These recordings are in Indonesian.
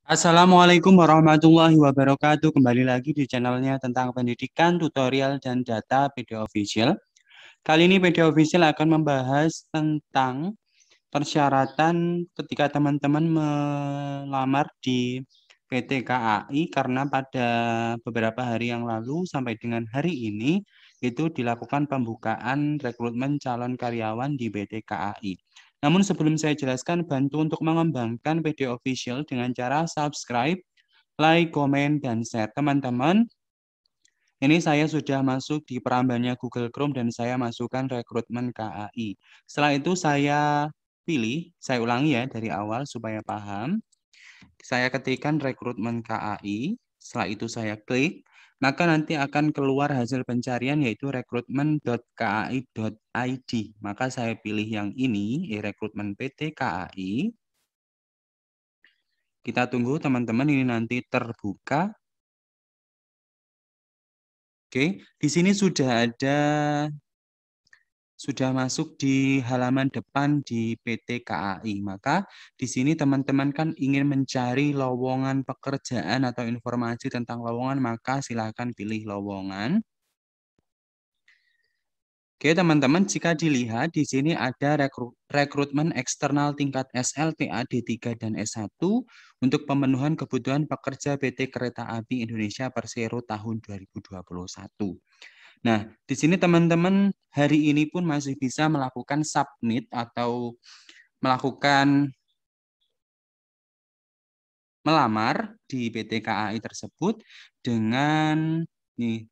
Assalamualaikum warahmatullahi wabarakatuh. Kembali lagi di channelnya tentang pendidikan, tutorial, dan data PD Official. Kali ini PD Official akan membahas tentang persyaratan ketika teman-teman melamar di PT KAI karena pada beberapa hari yang lalu sampai dengan hari ini itu dilakukan pembukaan rekrutmen calon karyawan di PT KAI. Namun sebelum saya jelaskan, bantu untuk mengembangkan PD Official dengan cara subscribe, like, komen, dan share. Teman-teman, ini saya sudah masuk di perambannya Google Chrome dan saya masukkan rekrutmen KAI. Setelah itu saya pilih, saya ulangi ya dari awal supaya paham. Saya ketikkan rekrutmen KAI, setelah itu saya klik, maka nanti akan keluar hasil pencarian yaitu rekrutmen.kai.id. Maka saya pilih yang ini, rekrutmen PT KAI. Kita tunggu teman-teman ini nanti terbuka. Oke, di sini sudah masuk di halaman depan di PT KAI. Maka di sini teman-teman kan ingin mencari lowongan pekerjaan atau informasi tentang lowongan, maka silakan pilih lowongan. Oke, teman-teman, jika dilihat di sini ada rekrutmen eksternal tingkat SLTA D3 dan S1 untuk pemenuhan kebutuhan pekerja PT Kereta Api Indonesia Persero tahun 2021. Nah, di sini teman-teman hari ini pun masih bisa melakukan submit atau melakukan melamar di PT KAI tersebut dengan nih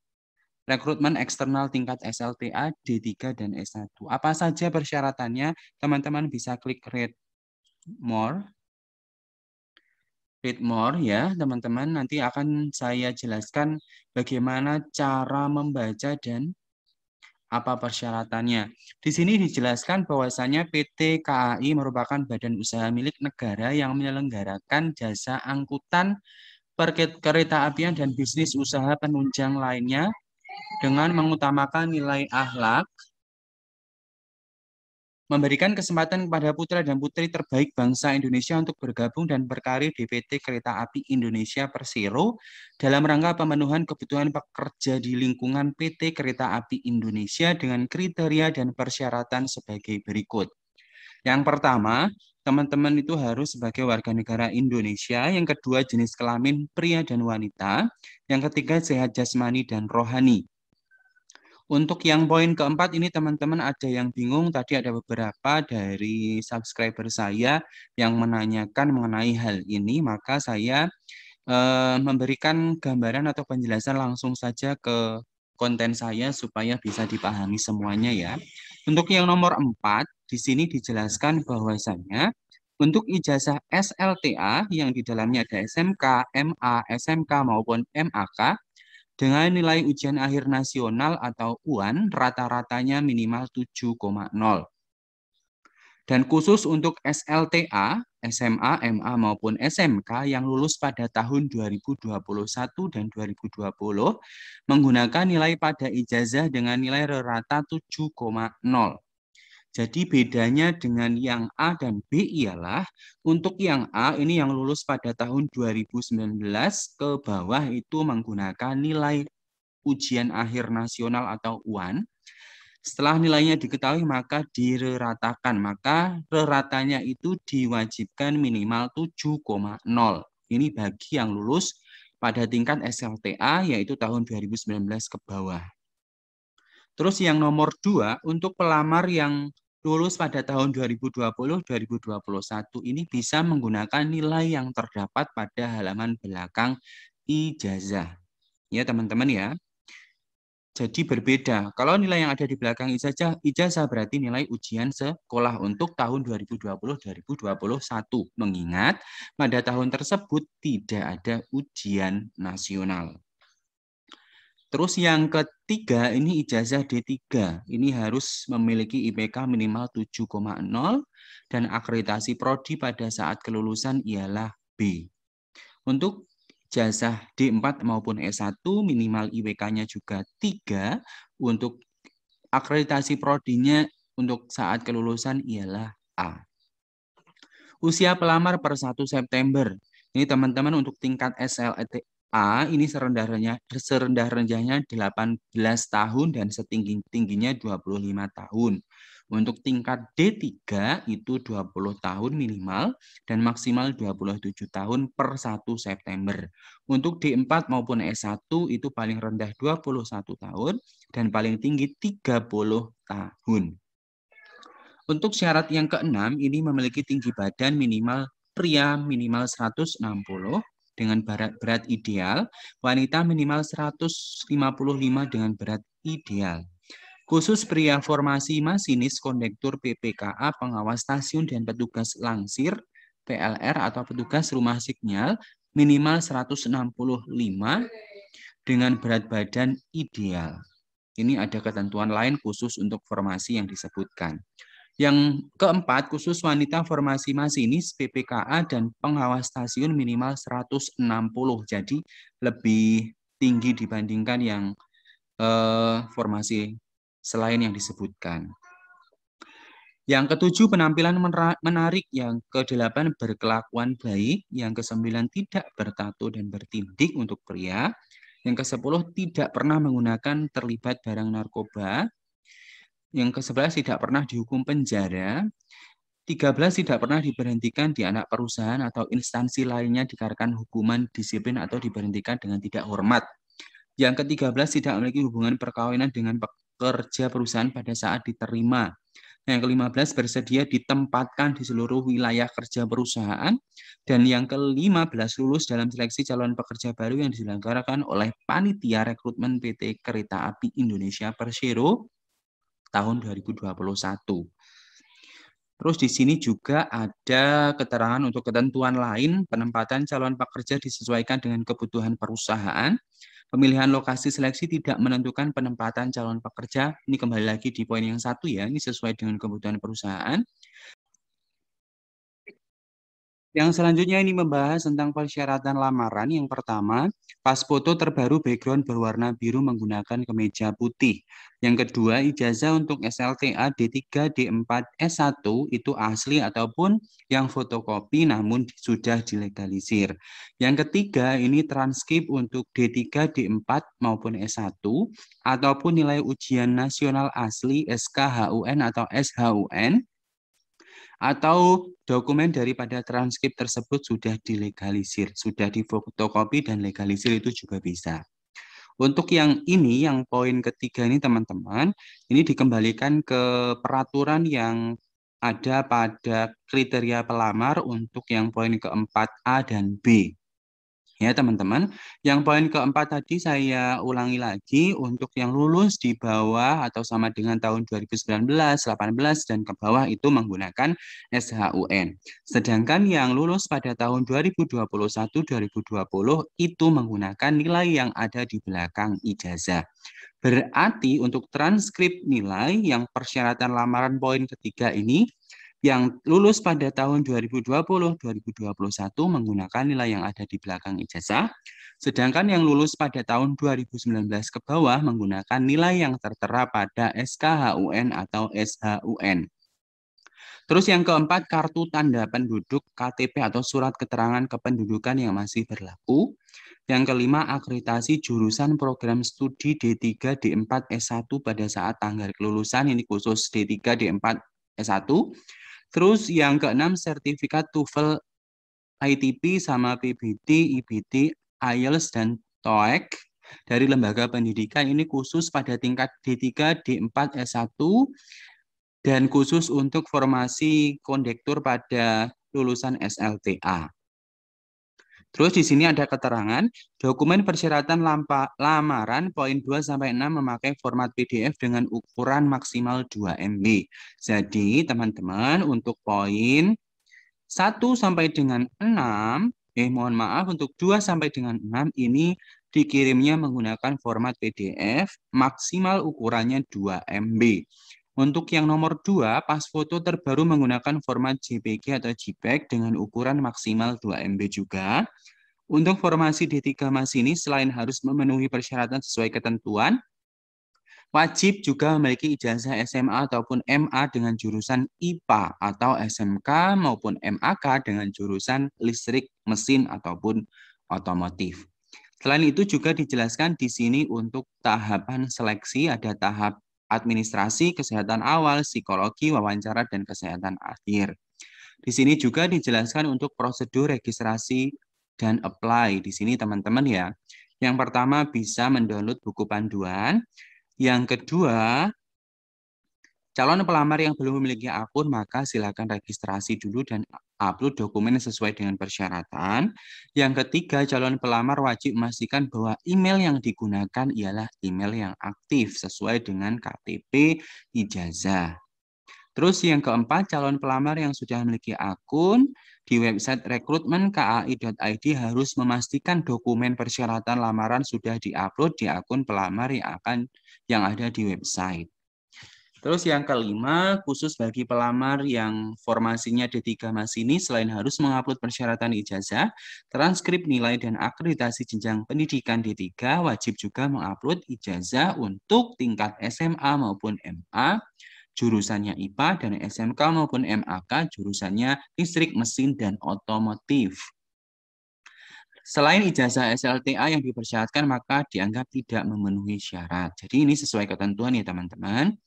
rekrutmen eksternal tingkat SLTA D3 dan S1. Apa saja persyaratannya? Teman-teman bisa klik read more. Read more ya, teman-teman. Nanti akan saya jelaskan bagaimana cara membaca dan apa persyaratannya. Di sini dijelaskan bahwasanya PT KAI merupakan badan usaha milik negara yang menyelenggarakan jasa angkutan kereta apian dan bisnis usaha penunjang lainnya dengan mengutamakan nilai akhlak, memberikan kesempatan kepada putra dan putri terbaik bangsa Indonesia untuk bergabung dan berkarir di PT Kereta Api Indonesia Persero dalam rangka pemenuhan kebutuhan pekerja di lingkungan PT Kereta Api Indonesia dengan kriteria dan persyaratan sebagai berikut. Yang pertama, teman-teman itu harus sebagai warga negara Indonesia. Yang kedua, jenis kelamin pria dan wanita. Yang ketiga, sehat jasmani dan rohani. Untuk yang poin keempat ini teman-teman ada yang bingung, tadi ada beberapa dari subscriber saya yang menanyakan mengenai hal ini, maka saya memberikan gambaran atau penjelasan langsung saja ke konten saya supaya bisa dipahami semuanya ya. Untuk yang nomor 4, di sini dijelaskan bahwasanya untuk ijazah SLTA yang di dalamnya ada SMK, MA, SMK maupun MAK, dengan nilai ujian akhir nasional atau UAN rata-ratanya minimal 7,0. Dan khusus untuk SLTA, SMA, MA maupun SMK yang lulus pada tahun 2021 dan 2020 menggunakan nilai pada ijazah dengan nilai rata 7,0. Jadi bedanya dengan yang A dan B ialah untuk yang A ini yang lulus pada tahun 2019 ke bawah itu menggunakan nilai ujian akhir nasional atau UAN. Setelah nilainya diketahui maka direratakan. Maka reratanya itu diwajibkan minimal 7,0. Ini bagi yang lulus pada tingkat SLTA yaitu tahun 2019 ke bawah. Terus yang nomor 2 untuk pelamar yang lulus pada tahun 2020-2021 ini bisa menggunakan nilai yang terdapat pada halaman belakang ijazah. Ya teman-teman ya. Jadi berbeda. Kalau nilai yang ada di belakang ijazah berarti nilai ujian sekolah untuk tahun 2020-2021. Mengingat pada tahun tersebut tidak ada ujian nasional. Terus yang ketiga ini ijazah D3. Ini harus memiliki IPK minimal 7,0 dan akreditasi prodi pada saat kelulusan ialah B. Untuk ijazah D4 maupun S1 minimal IPK-nya juga 3. Untuk akreditasi prodinya untuk saat kelulusan ialah A. Usia pelamar per 1 September. Ini teman-teman untuk tingkat SLTA ini serendah-rendahnya 18 tahun dan setinggi-tingginya 25 tahun. Untuk tingkat D3 itu 20 tahun minimal dan maksimal 27 tahun per 1 September. Untuk D4 maupun S1 itu paling rendah 21 tahun dan paling tinggi 30 tahun. Untuk syarat yang keenam, ini memiliki tinggi badan minimal pria minimal 160 dengan berat ideal, wanita minimal 155 dengan berat ideal. Khusus pria formasi masinis, kondektur PPKA, pengawas stasiun dan petugas langsir, PLR atau petugas rumah sinyal minimal 165 dengan berat badan ideal. Ini ada ketentuan lain khusus untuk formasi yang disebutkan. Yang keempat, khusus wanita formasi masinis, PPKA, dan pengawas stasiun minimal 160. Jadi lebih tinggi dibandingkan yang formasi selain yang disebutkan. Yang ketujuh, penampilan menarik. Yang kedelapan, berkelakuan baik. Yang kesembilan, tidak bertato dan bertindik untuk pria. Yang kesepuluh, tidak pernah menggunakan terlibat barang narkoba. Yang ke-11 tidak pernah dihukum penjara. 13 tidak pernah diberhentikan di anak perusahaan atau instansi lainnya dikarenakan hukuman disiplin atau diberhentikan dengan tidak hormat. Yang ke-13 tidak memiliki hubungan perkawinan dengan pekerja perusahaan pada saat diterima. Yang ke-15 bersedia ditempatkan di seluruh wilayah kerja perusahaan. Dan yang ke-15 lulus dalam seleksi calon pekerja baru yang diselenggarakan oleh Panitia Rekrutmen PT Kereta Api Indonesia Persero tahun 2021. Terus di sini juga ada keterangan untuk ketentuan lain, penempatan calon pekerja disesuaikan dengan kebutuhan perusahaan. Pemilihan lokasi seleksi tidak menentukan penempatan calon pekerja. Ini kembali lagi di poin yang 1 ya, ini sesuai dengan kebutuhan perusahaan. Yang selanjutnya ini membahas tentang persyaratan lamaran. Yang pertama, pas foto terbaru background berwarna biru menggunakan kemeja putih. Yang kedua, ijazah untuk SLTA D3, D4, S1 itu asli ataupun yang fotokopi namun sudah dilegalisir. Yang ketiga, ini transkrip untuk D3, D4 maupun S1 ataupun nilai ujian nasional asli SKHUN atau SHUN, atau dokumen daripada transkrip tersebut sudah dilegalisir, sudah difotokopi dan legalisir itu juga bisa. Untuk yang ini, yang poin ketiga ini teman-teman, ini dikembalikan ke peraturan yang ada pada kriteria pelamar untuk yang poin keempat A dan B. Ya teman-teman, yang poin keempat tadi saya ulangi lagi untuk yang lulus di bawah atau sama dengan tahun 2019, 18 dan ke bawah itu menggunakan SHUN. Sedangkan yang lulus pada tahun 2021, 2020 itu menggunakan nilai yang ada di belakang ijazah. Berarti untuk transkrip nilai yang persyaratan lamaran poin ketiga ini, yang lulus pada tahun 2020-2021 menggunakan nilai yang ada di belakang ijazah, sedangkan yang lulus pada tahun 2019 ke bawah menggunakan nilai yang tertera pada SKHUN atau SHUN. Terus yang keempat, kartu tanda penduduk KTP atau surat keterangan kependudukan yang masih berlaku. Yang kelima, akreditasi jurusan program studi D3, D4, S1 pada saat tanggal kelulusan, ini khusus D3, D4, S1. Terus yang keenam, sertifikat TOEFL, ITP, sama PBT, IBT, IELTS, dan TOEIC dari lembaga pendidikan. Ini khusus pada tingkat D3, D4, S1, dan khusus untuk formasi kondektur pada lulusan SLTA. Terus di sini ada keterangan, dokumen persyaratan lamaran poin 2-6 memakai format PDF dengan ukuran maksimal 2 MB. Jadi teman-teman untuk poin 1 sampai dengan 6, mohon maaf untuk 2 sampai dengan 6 ini dikirimnya menggunakan format PDF maksimal ukurannya 2 MB. Untuk yang nomor 2, pas foto terbaru menggunakan format JPG atau JPEG dengan ukuran maksimal 2 MB juga. Untuk formasi D3 masinis, selain harus memenuhi persyaratan sesuai ketentuan, Wajib juga memiliki ijazah SMA ataupun MA dengan jurusan IPA atau SMK maupun MAK dengan jurusan listrik, mesin ataupun otomotif. Selain itu juga dijelaskan di sini untuk tahapan seleksi ada tahap administrasi, kesehatan awal, psikologi, wawancara, dan kesehatan akhir. Di sini juga dijelaskan untuk prosedur registrasi dan apply. Di sini teman-teman ya. Yang pertama bisa mendownload buku panduan. Yang kedua, calon pelamar yang belum memiliki akun maka silakan registrasi dulu dan upload dokumen sesuai dengan persyaratan. Yang ketiga, calon pelamar wajib memastikan bahwa email yang digunakan ialah email yang aktif sesuai dengan KTP ijazah. Terus yang keempat, calon pelamar yang sudah memiliki akun di website rekrutmen.kai.id harus memastikan dokumen persyaratan lamaran sudah diupload di akun pelamar yang ada di website. Terus yang kelima, khusus bagi pelamar yang formasinya D3 masinis, selain harus mengupload persyaratan ijazah, transkrip nilai dan akreditasi jenjang pendidikan D3, wajib juga mengupload ijazah untuk tingkat SMA maupun MA, jurusannya IPA, dan SMK maupun MAK, jurusannya listrik, mesin, dan otomotif. Selain ijazah SLTA yang dipersyaratkan, maka dianggap tidak memenuhi syarat. Jadi ini sesuai ketentuan ya teman-teman.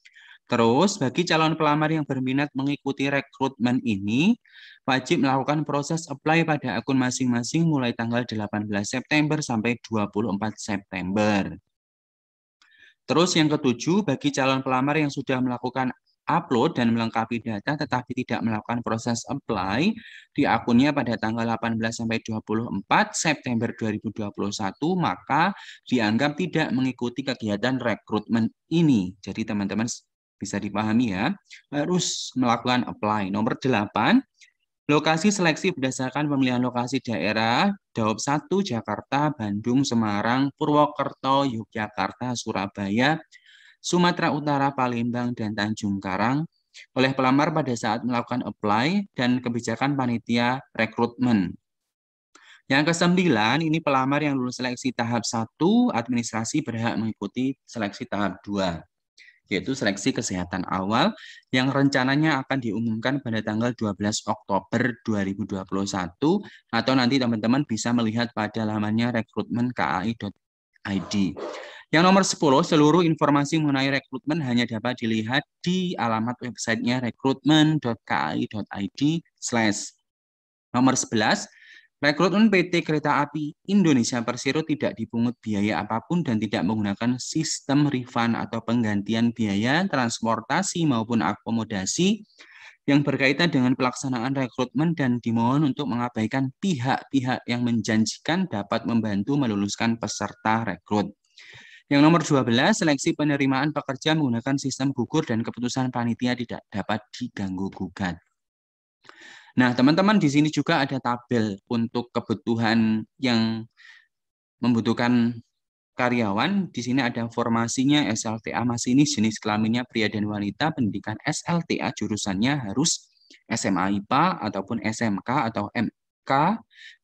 Terus, bagi calon pelamar yang berminat mengikuti rekrutmen ini, wajib melakukan proses apply pada akun masing-masing mulai tanggal 18 September sampai 24 September. Terus yang ketujuh, bagi calon pelamar yang sudah melakukan upload dan melengkapi data tetapi tidak melakukan proses apply di akunnya pada tanggal 18 sampai 24 September 2021, maka dianggap tidak mengikuti kegiatan rekrutmen ini. Jadi teman-teman bisa dipahami ya, harus melakukan apply. Nomor 8, lokasi seleksi berdasarkan pemilihan lokasi daerah, Daob 1, Jakarta, Bandung, Semarang, Purwokerto, Yogyakarta, Surabaya, Sumatera Utara, Palembang, dan Tanjung Karang oleh pelamar pada saat melakukan apply dan kebijakan panitia rekrutmen. Yang ke-9, ini pelamar yang lulus seleksi tahap 1, administrasi berhak mengikuti seleksi tahap 2, yaitu seleksi kesehatan awal yang rencananya akan diumumkan pada tanggal 12 Oktober 2021 atau nanti teman-teman bisa melihat pada lamannya rekrutmen.kai.id. Yang nomor 10, seluruh informasi mengenai rekrutmen hanya dapat dilihat di alamat websitenya rekrutmen.kai.id/. Nomor 11, rekrutmen PT Kereta Api Indonesia Persero tidak dipungut biaya apapun dan tidak menggunakan sistem refund atau penggantian biaya transportasi maupun akomodasi yang berkaitan dengan pelaksanaan rekrutmen dan dimohon untuk mengabaikan pihak-pihak yang menjanjikan dapat membantu meluluskan peserta rekrut. Yang nomor 12, seleksi penerimaan pekerja menggunakan sistem gugur dan keputusan panitia tidak dapat diganggu-gugat. Nah, teman-teman di sini juga ada tabel untuk kebutuhan yang membutuhkan karyawan. Di sini ada formasinya SLTA masinis jenis kelaminnya pria dan wanita, pendidikan SLTA jurusannya harus SMA IPA ataupun SMK atau MK,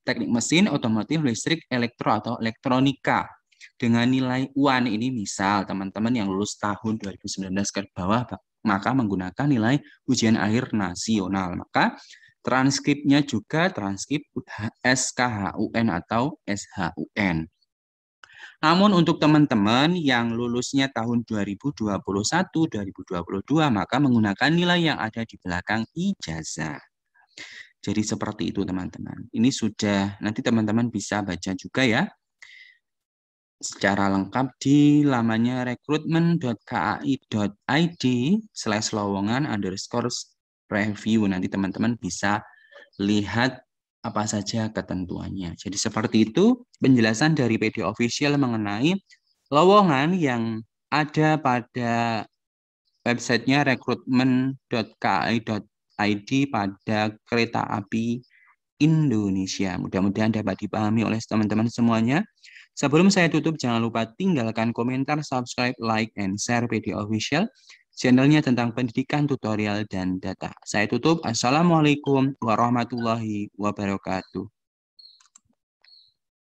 teknik mesin, otomotif, listrik, elektro atau elektronika. Dengan nilai UAN ini misal teman-teman yang lulus tahun 2019 ke bawah maka menggunakan nilai ujian akhir nasional. Maka transkripnya juga transkrip SKHUN atau SHUN. Namun untuk teman-teman yang lulusnya tahun 2021-2022 maka menggunakan nilai yang ada di belakang ijazah. Jadi seperti itu teman-teman. Ini sudah nanti teman-teman bisa baca juga ya secara lengkap di lamannya rekrutmen.kai.id/lowongan_review. Nanti teman-teman bisa lihat apa saja ketentuannya. Jadi seperti itu penjelasan dari PD Official mengenai lowongan yang ada pada websitenya rekrutmen.kai.id pada kereta api Indonesia. Mudah-mudahan dapat dipahami oleh teman-teman semuanya. Sebelum saya tutup, jangan lupa tinggalkan komentar, subscribe, like, and share PD Official, channelnya tentang pendidikan, tutorial, dan data. Saya tutup. Assalamualaikum warahmatullahi wabarakatuh.